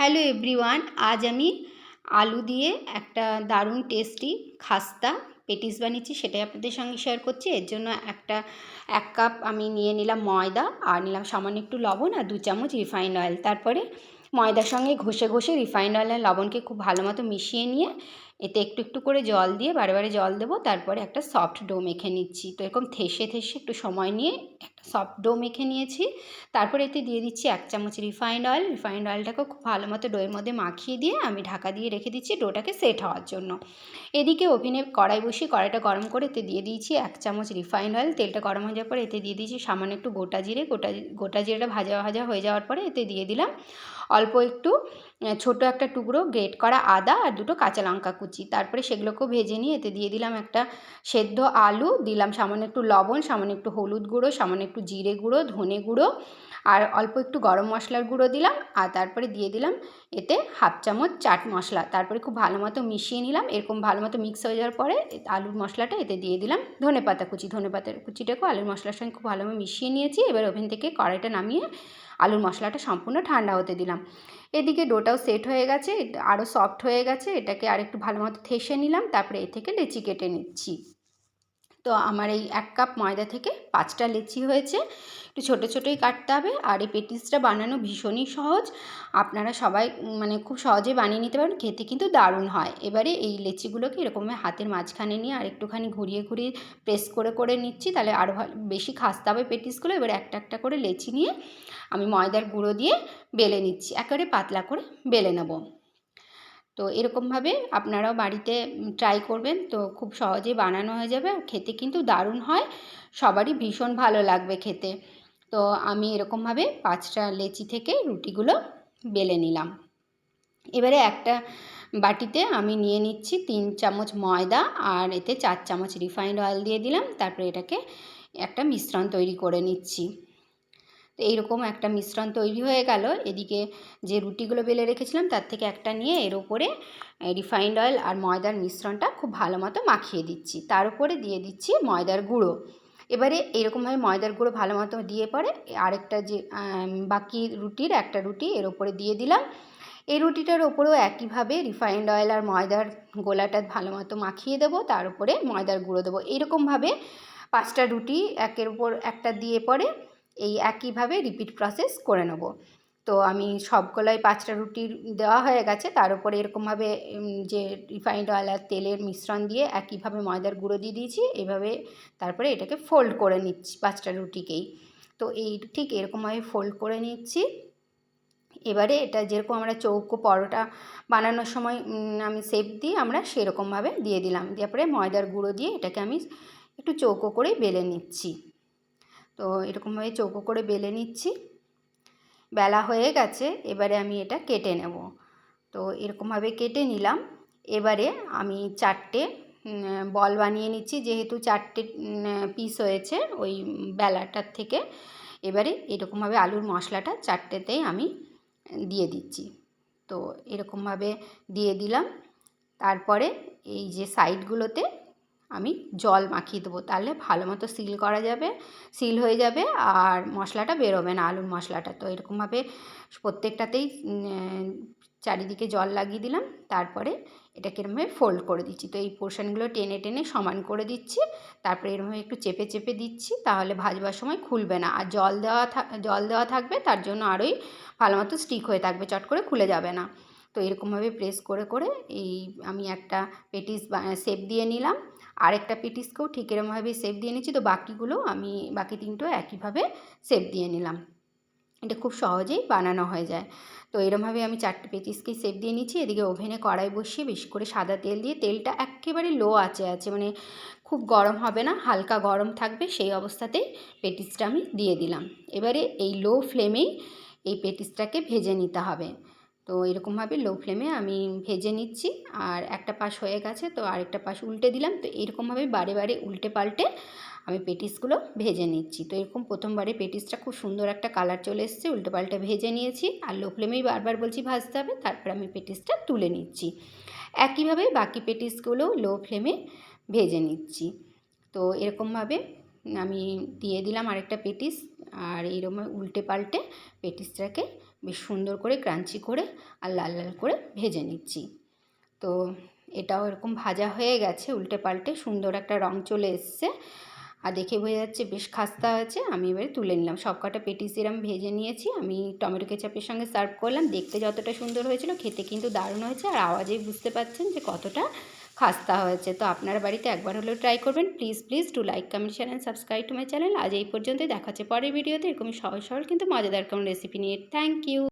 Hello everyone, আজ আমি আলু দিয়ে একটা দারুণ টেস্টি খাস্তা পেটিস বানিয়েছি, সেটাই আপনাদের সঙ্গে শেয়ার করছি। এর জন্য এক কাপ আমি নিয়ে নিলাম ময়দা, আর নিলাম সামান্য একটু লবণ আর 2 চামচ রিফাইন্ড অয়েল। তারপরে ময়দার সঙ্গে ঘষে ঘষে রিফাইন্ড অয়েল আর লবণকে খুব ভালো মতো মিশিয়ে নিয়ে এতে একটু একটু করে জল দিয়ে বারে বারে জল দেবো। তারপরে একটা সফট ডো মেখে নিচ্ছি। তো এরকম থেসে থেসে একটু সময় নিয়ে একটা সফট ডো মেখে নিয়েছি। তারপরে এতে দিয়ে দিচ্ছি 1 চামচ রিফাইন্ড অয়েল। রিফাইন্ড অয়েলটাকেও খুব ভালো মতো ডোয়ের মধ্যে মাখিয়ে দিয়ে আমি ঢাকা দিয়ে রেখে দিচ্ছি ডোটাকে সেট হওয়ার জন্য। এদিকে ওভেনে কড়াই বসিয়ে কড়াইটা গরম করে এতে দিয়ে দিয়েছি 1 চামচ রিফাইন্ড অয়েল। তেলটা গরম হয়ে যাওয়ার পরে এতে দিয়ে দিয়েছি সামান্য একটু গোটা জিরে। গোটা জিরেটা ভাজা ভাজা হয়ে যাওয়ার পরে এতে দিয়ে দিলাম অল্প একটু ছোট একটা টুকরো গ্রেট করা আদা আর 2টো কাঁচা লঙ্কা কুচি। তারপরে সেগুলোকেও ভেজে নিয়ে এতে দিয়ে দিলাম একটা সেদ্ধ আলু, দিলাম সামান্য একটু লবণ, সামান্য একটু হলুদ গুঁড়ো, সামান্য একটু জিরে গুঁড়ো, ধনে গুঁড়ো আর অল্প একটু গরম মশলার গুঁড়ো দিলাম। আর তারপরে দিয়ে দিলাম এতে 1/2 চামচ চাট মশলা। তারপরে খুব ভালো মতো মিশিয়ে নিলাম। এরকম ভালো মতো মিক্স হয়ে যাওয়ার পরে আলুর মশলাটা এতে দিয়ে দিলাম ধনেপাতা কুচিটাকেও আলুর মশলার সঙ্গে খুব ভালোভাবে মিশিয়ে নিয়েছি। এবার ওভেন থেকে কড়াইটা নামিয়ে আলুর মশলাটা সম্পূর্ণ ঠান্ডা হতে দিলাম। এদিকে ডোটাও সেট হয়ে গেছে, আরও সফট হয়ে গেছে। এটাকে আরেকটু ভালো মতো থেসে নিলাম। তারপরে এ থেকে লেচি কেটে নিচ্ছি। তো আমার এই 1 কাপ ময়দা থেকে 5টা লেচি হয়েছে। একটু ছোটো ছোটোই কাটতে হবে। আর এই পেটিসটা বানানো ভীষণই সহজ, আপনারা সবাই খুব সহজেই বানিয়ে নিতে পারেন, খেতে কিন্তু দারুণ হয়। এবারে এই লেচিগুলোকে এরকমভাবে হাতের মাঝখানে নিয়ে আর একটুখানি ঘুরিয়ে ঘুরিয়ে প্রেস করে করে নিচ্ছি, তাহলে আরও বেশি খাস্তে হবে পেটিসগুলো। এবার একটা একটা করে লেচি নিয়ে আমি ময়দার গুঁড়ো দিয়ে বেলে নিচ্ছি, একেবারে পাতলা করে বেলে নেব। তো এরকমভাবে আপনারাও বাড়িতে ট্রাই করবেন, তো খুব সহজেই বানানো হয়ে যাবে। খেতে কিন্তু দারুণ হয়, সবারই ভীষণ ভালো লাগবে খেতে। তো আমি এরকমভাবে 5টা লেচি থেকে রুটিগুলো বেলে নিলাম। এবারে একটা বাটিতে আমি নিয়ে নিচ্ছি 3 চামচ ময়দা, আর এতে 4 চামচ রিফাইন্ড অয়েল দিয়ে দিলাম। তারপরে এটাকে একটা মিশ্রণ তৈরি করে নিচ্ছি। তো এইরকম একটা মিশ্রণ তৈরি হয়ে গেল। এদিকে যে রুটিগুলো বেলে রেখেছিলাম তার থেকে একটা নিয়ে এর উপরে রিফাইন্ড অয়েল আর ময়দার মিশ্রণটা খুব ভালো মতো মাখিয়ে দিচ্ছি। তার উপরে দিয়ে দিচ্ছি ময়দার গুঁড়ো। এবারে এরকমভাবে ময়দার গুঁড়ো ভালো মতো দিয়ে পরে আরেকটা যে বাকি রুটির একটা রুটি এর উপরে দিয়ে দিলাম। এই রুটিটার ওপরেও একইভাবে রিফাইন্ড অয়েল আর ময়দার গোলাটা ভালো মতো মাখিয়ে দেবো, তার উপরে ময়দার গুঁড়ো দেবো। এইরকমভাবে 5টা রুটি একের উপর একটা দিয়ে পরে এই একইভাবে রিপিট প্রসেস করে নেব। তো আমি সবগুলোই 5টা রুটি দেওয়া হয়ে গেছে, তার উপরে এরকমভাবে যে রিফাইন্ড অয়েল আর তেলের মিশ্রণ দিয়ে একইভাবে ময়দার গুঁড়ো দিয়ে দিয়েছি। এভাবে তারপরে এটাকে ফোল্ড করে নিচ্ছি 5টা রুটিকেই। তো ঠিক এরকমভাবে ফোল্ড করে নিচ্ছি। এবারে এটা যেরকম আমরা চৌকো পরোটা বানানোর সময় আমি শেপ দিই, আমরা সেরকমভাবে দিয়ে দিলাম। দিয়ে পরে ময়দার গুঁড়ো দিয়ে এটাকে আমি একটু চৌকো করে বেলে নিচ্ছি। তো এরকমভাবে চৌকো করে বেলে নিচ্ছি। বেলা হয়ে গেছে, এবারে আমি এটা কেটে নেব। তো এরকমভাবে কেটে নিলাম। এবারে আমি 4টে বল বানিয়ে নিচ্ছি, যেহেতু 4টে পিস হয়েছে ওই বেলাটার থেকে। এবারে এরকমভাবে আলুর মশলাটা 4টেতেই আমি দিয়ে দিচ্ছি। তো এরকমভাবে দিয়ে দিলাম। তারপরে এই যে সাইডগুলোতে আমি জল মাখিয়ে দেবো, তাহলে ভালো মতো সিল হয়ে যাবে আর মশলাটা বেরোবে না, আলুর মশলাটা। তো এরকমভাবে প্রত্যেকটাতেই চারিদিকে জল লাগিয়ে দিলাম। তারপরে এটাকে এরকমভাবে ফোল্ড করে দিচ্ছি। তো এই পোর্শনগুলো টেনে টেনে সমান করে দিচ্ছি। তারপরে এরকমভাবে একটু চেপে চেপে দিচ্ছি, তাহলে ভাজবার সময় খুলবে না। আর জল দেওয়া থাকবে, তার জন্য আরোই ভালো মতো স্টিক হয়ে থাকবে, চট করে খুলে যাবে না। তো এরকমভাবে প্রেস করে করে এই আমি একটা পেটিস শেপ দিয়ে নিলাম। আরেকটা পেটিসকেও ঠিক এরকমভাবে শেপ দিয়ে নিচ্ছি। তো বাকিগুলো আমি বাকি 3টো একইভাবে শেপ দিয়ে নিলাম। এটা খুব সহজেই বানানো হয়ে যায়। তো এরকমভাবে আমি 4টে পেটিসকে শেপ দিয়ে নিচ্ছি। এদিকে ওভেনে কড়াই বসিয়ে বেশি করে সাদা তেল দিয়ে, তেলটা একেবারে লো আঁচে আছে, খুব গরম হবে না, হালকা গরম থাকবে, সেই অবস্থাতেই পেটিসটা আমি দিয়ে দিলাম। এবারে এই লো ফ্লেমেই এই পেটিসটাকে ভেজে নিতে হবে। তো এরকমভাবে লো ফ্লেমে আমি ভেজে নিচ্ছি। আর একটা পাশ হয়ে গেছে, তো আরেকটা পাশ উল্টে দিলাম। তো এরকমভাবে বারে বারে উল্টে পাল্টে আমি পেটিসগুলো ভেজে নিচ্ছি। তো এরকম প্রথমবারে পেটিসটা খুব সুন্দর একটা কালার চলে এসেছে, উল্টে পাল্টে ভেজে নিয়েছি। আর লো ফ্লেমেই বারবার বলছি ভাজতে হবে। তারপর আমি পেটিসটা তুলে নিচ্ছি। একইভাবে বাকি পেটিসগুলো লো ফ্লেমে ভেজে নিচ্ছি। তো এরকমভাবে আমি দিয়ে দিলাম আরেকটা পেটিস আর এইরকম উল্টে পাল্টে পেটিসটাকে বেশ সুন্দর করে ক্রাঞ্চি করে আর লাল লাল করে ভেজে নিচ্ছি। তো এটাও এরকম ভাজা হয়ে গেছে, উল্টে পাল্টে সুন্দর একটা রং চলে এসছে আর দেখে বোঝা যাচ্ছে বেশ খাস্তা হয়েছে। আমি এবারে তুলে নিলাম। সব কটা পেটিস এরম ভেজে নিয়েছি, আমি টমেটো কেচাপের সঙ্গে সার্ভ করলাম। দেখতে যতটা সুন্দর হয়েছিল, খেতে কিন্তু দারুণ হয়েছে। আর আওয়াজেই বুঝতে পারছেন যে কতটা খাস্তা হয়েছে। তো আপনারা বাড়িতে একবার হলেও ট্রাই করবেন। Please please do like, comment, share and subscribe to my channel. আজ এই পর্যন্তই, দেখা হচ্ছে পরের ভিডিওতে এরকম সহজ সরল কিন্তু মজাদার কোনো রেসিপি নিয়ে। Thank you.